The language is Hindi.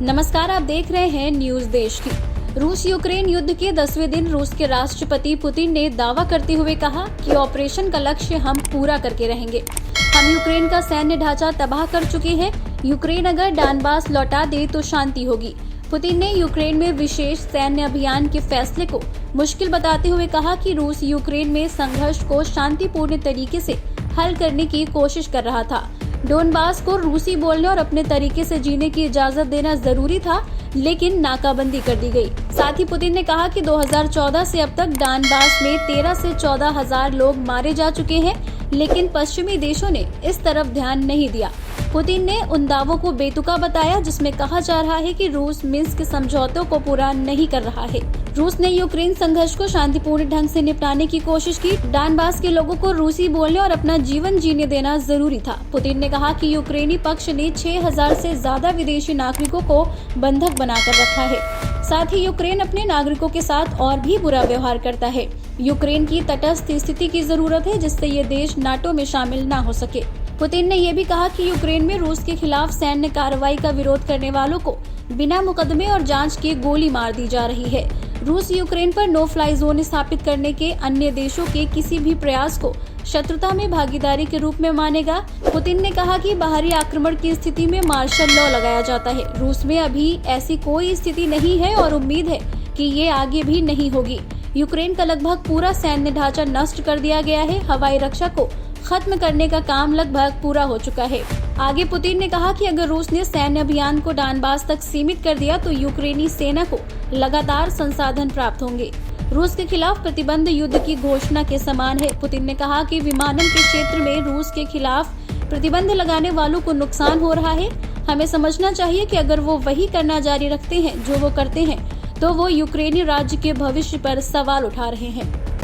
नमस्कार, आप देख रहे हैं न्यूज देश की। रूस यूक्रेन युद्ध के 10वें दिन रूस के राष्ट्रपति पुतिन ने दावा करते हुए कहा कि ऑपरेशन का लक्ष्य हम पूरा करके रहेंगे। हम यूक्रेन का सैन्य ढांचा तबाह कर चुके हैं। यूक्रेन अगर डॉनबास लौटा दे तो शांति होगी। पुतिन ने यूक्रेन में विशेष सैन्य अभियान के फैसले को मुश्किल बताते हुए कहा कि रूस यूक्रेन में संघर्ष को शांतिपूर्ण तरीके से हल करने की कोशिश कर रहा था। डोनबास को रूसी बोलने और अपने तरीके से जीने की इजाजत देना जरूरी था, लेकिन नाकाबंदी कर दी गई। साथ ही पुतिन ने कहा कि 2014 से अब तक डॉनबास में 13 से 14 हजार लोग मारे जा चुके हैं, लेकिन पश्चिमी देशों ने इस तरफ ध्यान नहीं दिया। पुतिन ने उन दावों को बेतुका बताया जिसमें कहा जा रहा है कि रूस मिन्स्क समझौतों को पूरा नहीं कर रहा है। रूस ने यूक्रेन संघर्ष को शांतिपूर्ण ढंग से निपटाने की कोशिश की। डॉनबास के लोगों को रूसी बोलने और अपना जीवन जीने देना जरूरी था। पुतिन ने कहा कि यूक्रेनी पक्ष ने 6000 से ज्यादा विदेशी नागरिकों को बंधक बनाकर रखा है। साथ ही यूक्रेन अपने नागरिकों के साथ और भी बुरा व्यवहार करता है। यूक्रेन की तटस्थ स्थिति की जरूरत है जिससे ये देश नाटो में शामिल न हो सके। पुतिन ने यह भी कहा कि यूक्रेन में रूस के खिलाफ सैन्य कार्रवाई का विरोध करने वालों को बिना मुकदमे और जांच के गोली मार दी जा रही है। रूस यूक्रेन पर नो फ्लाई जोन स्थापित करने के अन्य देशों के किसी भी प्रयास को शत्रुता में भागीदारी के रूप में मानेगा। पुतिन ने कहा कि बाहरी आक्रमण की स्थिति में मार्शल लॉ लगाया जाता है। रूस में अभी ऐसी कोई स्थिति नहीं है और उम्मीद है कि ये आगे भी नहीं होगी। यूक्रेन का लगभग पूरा सैन्य ढांचा नष्ट कर दिया गया है। हवाई रक्षा को खत्म करने का काम लगभग पूरा हो चुका है। आगे पुतिन ने कहा कि अगर रूस ने सैन्य अभियान को डॉनबास तक सीमित कर दिया तो यूक्रेनी सेना को लगातार संसाधन प्राप्त होंगे। रूस के खिलाफ प्रतिबंध युद्ध की घोषणा के समान है। पुतिन ने कहा कि विमानन के क्षेत्र में रूस के खिलाफ प्रतिबंध लगाने वालों को नुकसान हो रहा है। हमें समझना चाहिए कि अगर वो वही करना जारी रखते हैं जो वो करते हैं, तो वो यूक्रेनी राज्य के भविष्य पर सवाल उठा रहे हैं।